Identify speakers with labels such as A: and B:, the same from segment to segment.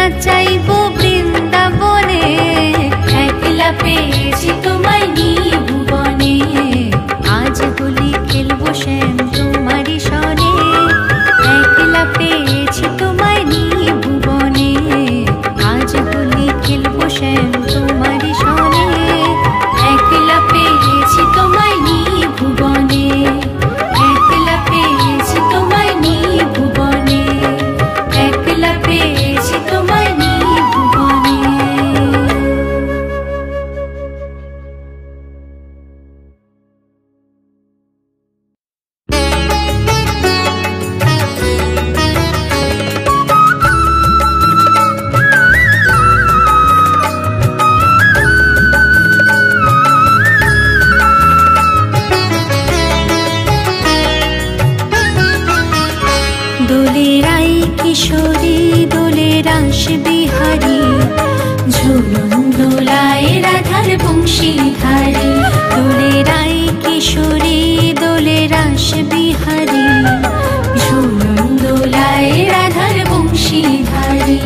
A: নাচাইবো বৃন্দাবনে, একলা পেয়েছি তোমায় নিয়ে ভুবনে। আজ হোলি খেলবো শ্যাম তোমারই সনে, একলা পেয়েছি তোমায় নিয়ে ভুবনে। আজ হোলি খেলবো শ্যাম তোমারই সনে, একলা পেয়েছি তোমায় নিয়ে ভুবনে। একলা পেয়েছি তোমায় নিয়ে ভুবনে, একলা পেয়েছি তোমায় নিয়ে ভুবনে। দোলেরাই কিশোরী দোলে রাস বিহারী, ঝুলন দোলায় রাধার বংশীধারী। দোলেরাই কিশোরী দোলে রাস বিহারী, ঝুলন দোলায় রাধার বংশীধারী।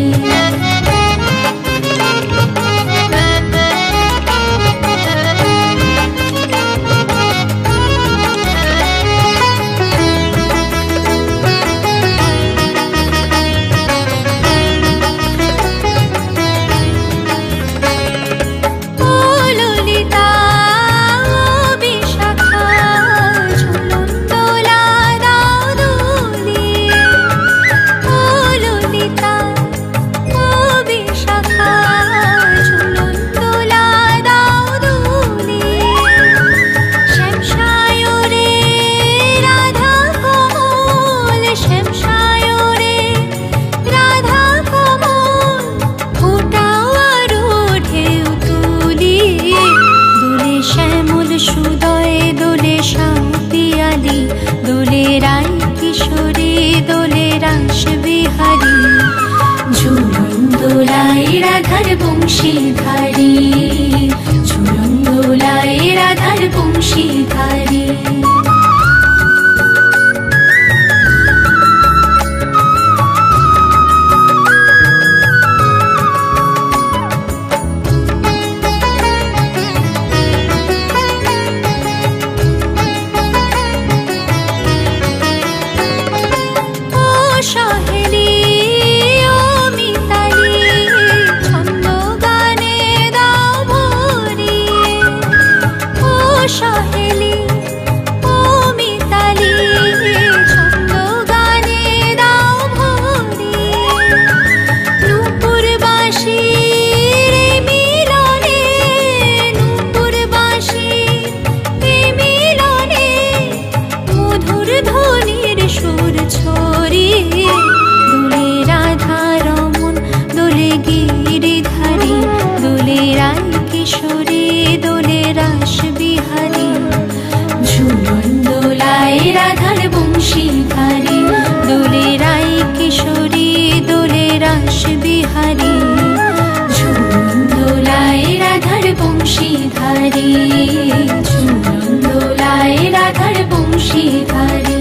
A: দোলেরাই কিশোরী দোলে রাস বিহারী, ঝুলন দোলায় রাধার বংশীধারী। ঝুলন দোলায় রাধার বংশীধারী।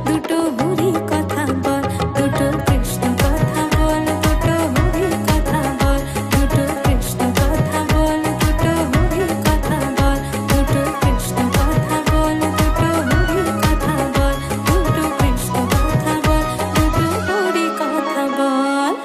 A: দুটো হরি কথা বল, দুটো কৃষ্ণ কথা বল, দুটো হরি কথা বল, দুটো কৃষ্ণ কথা বল, দুটো হরি কথা বল, দুটো কৃষ্ণ কথা বল, দুটো হরি কথা বল, দুটো কৃষ্ণ কথা বল, দুটো হরি কথা বল।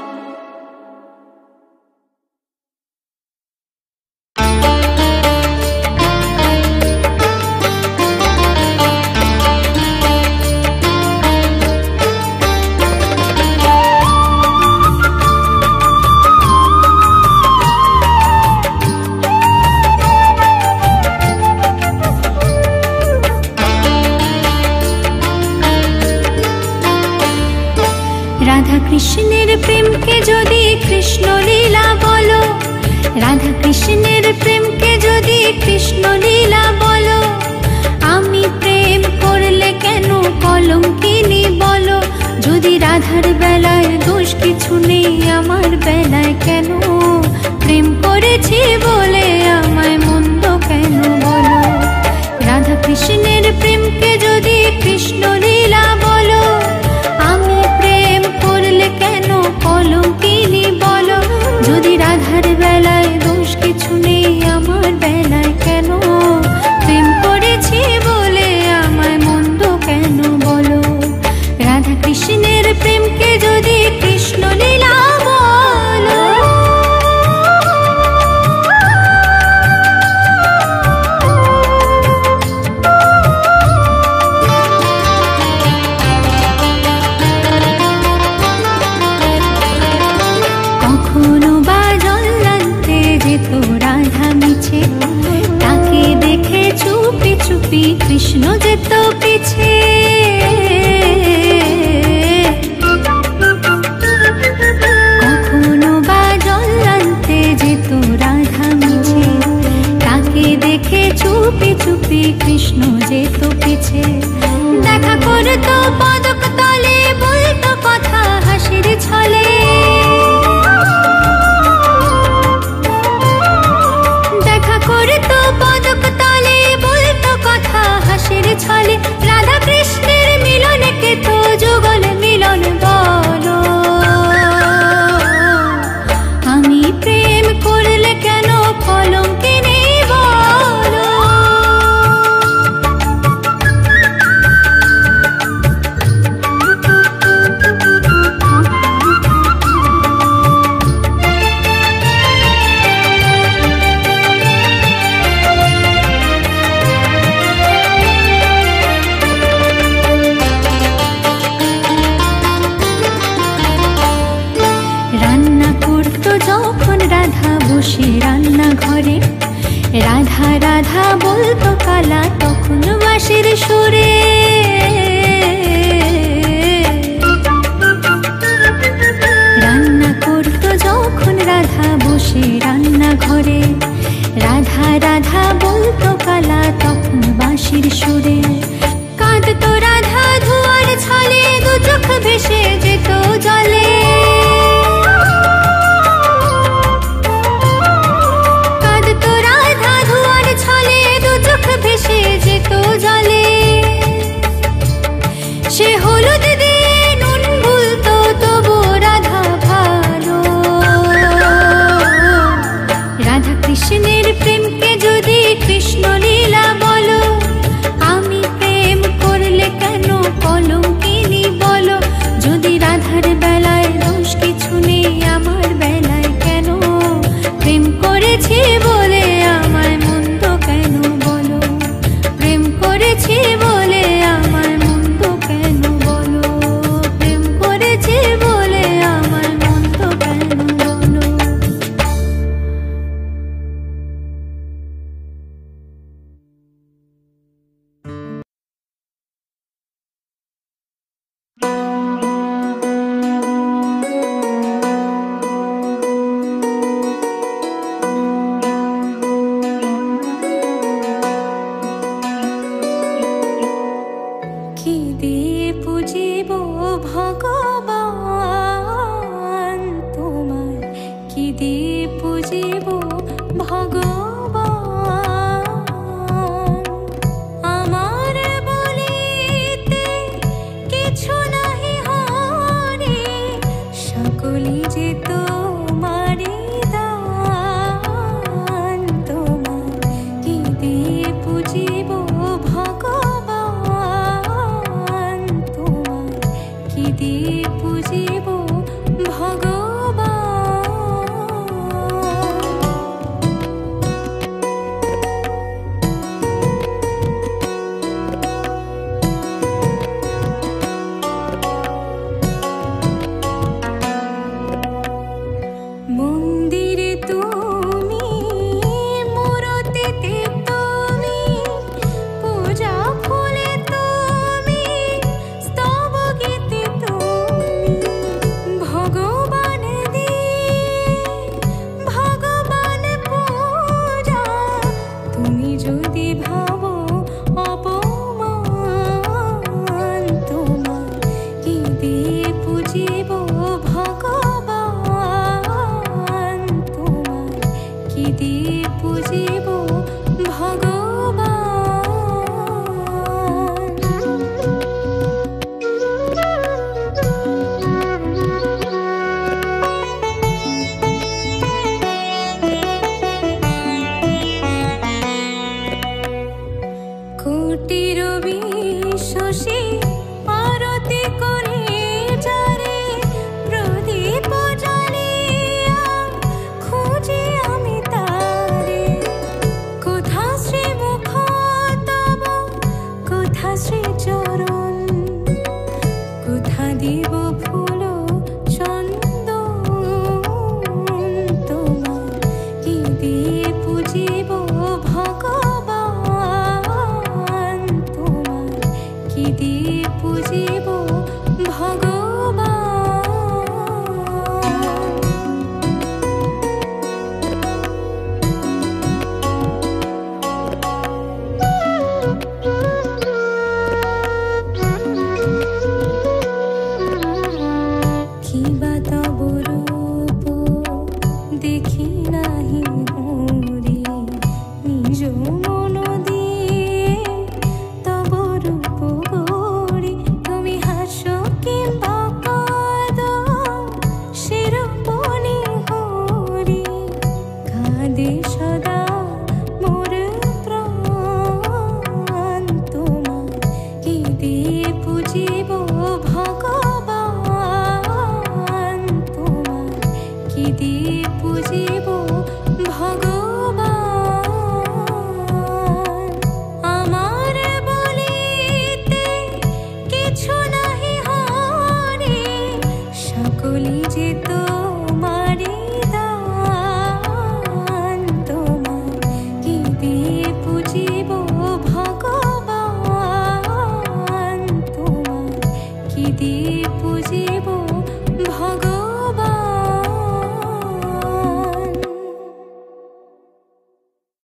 A: রাধা কৃষ্ণের প্রেমকে যদি কৃষ্ণ লীলা বলো, রাধা কৃষ্ণের প্রেমকে যদি কৃষ্ণ লীলা বলো, আমি প্রেম করলে কেন কলঙ্কিনী বলো? যদি রাধার বেলায় দোষ কিছু নেই, আমার বেলায় কেন? প্রেম করেছি বলে আমায় মন্দ কেন বলো? রাধা কৃষ্ণের প্রেমকে যদি কৃষ্ণ লীলা বলো, আমি প্রেম করলে কেন কলঙ্কিনী বলো? যদি রাধার বেলায় দোষ কিছু নেই, আমার বেলায় কেন? প্রেম করেছি বলে আমায় মন্দ কেন বলো? রাধা কৃষ্ণের প্রেমকে যদি কৃষ্ণ লীলা বলো। কখনো বা জল্লান্তে যেত রাধা মিছে, তাকে দেখে চুপি চুপি কৃষ্ণ যেত পিছে। কখনো বা জল্লান্তে যেত রাধা মিছে, তাকে দেখে চুপি চুপি কৃষ্ণ যেত পিছে। দেখা করতো পদক তলে, বলতো কথা হাসির ছলে। দেখা করতো পদক তলে, বলতো কথা হাসির ছলে। রাধা কৃষ্ণের মিলনকে তো যুগল মিলন বলো। আমি প্রেম করলে কেন কলঙ্কিনী বলো? রান্না করতো যখন রাধা বসে রান্না ঘরে, রাধা রাধা বলতো কালা তখন বাঁশির সুরে। রান্না করতো যখন রাধা বসে রান্না ঘরে, রাধা রাধা বলতো কালা তখন বাঁশির সুরে। কাঁদতো রাধা ধোয়ার ছলে, দু চোখ ভেসে যেত জলে। কাঁদতো রাধা ধোয়ার ছলে, দু চোখ ভেসে যেত জলে। সে হলুদ দিয়ে নুন ভুলতো, তবু রাধা ভালো। রাধা কৃষ্ণের প্রেমকে যদি কৃষ্ণ লীলা বলো, আমি প্রেম করলে কেন কলঙ্কিনী বলো? যদি রাধার বেলায় দোষ কিছু নেই, আমার বেলায় কেন? প্রেম করেছি বলে আমায় মন্দ কেন বলো? প্রেম করেছি বলে আমায় মন্দ কেন বলো? প্রেম করেছি বলে আমায় মন্দ কেন বলো? কি দিয়ে পুজিব ভগবান তোমায়, কি দিয়ে পুজিব ভগবান? আমার বলিতে কিছু নাহি হরি সকলি যে তোমারি দান তোমার কি দিয়ে পুজিব ভগবান তোমার কি দিয়ে পুজিব ভগবান মন্দিরে তুমি মূরতিতে তুমি পূজা ফুলে তুমি স্তব গীতে তুমি ভগবান ভগবান পূজা তুমি যদি ভাবো অপমান তোমার কি দিয়ে পুজিব ভগবান তোমার কি দিয়ে পুজিব ভগবান কোটির বিশ্বসী আরতি করে যারে প্রদীপ জ্বালিয়া খুঁজি আমি তারে কোথা শ্রীমুখ তব কোথা শ্রীচরণ কোথা দিব ফুল চন্দন তোমার কি দিয়ে পুজিব ভগবান তোমার কি দিয়ে পুজিব ভগবান কিবা তব রূপ দেখি নাহি হরি নিজ মন দিয়ে তব রূপ গড়ি তুমি হাসো কিংবা কাঁদো সেরূপ হরি কাঁদে সদা মোর প্রাণ তোমার কি দিয়ে পুজিব ভগবান তোমার কি দিয়ে পুজিব ভগবান আমার বলিতে কিছু নাহি হরি সকলি যে তোমারি দান তোমার কি দিয়ে পুজিব ভগবান তোমার কি দিয়ে পুজিব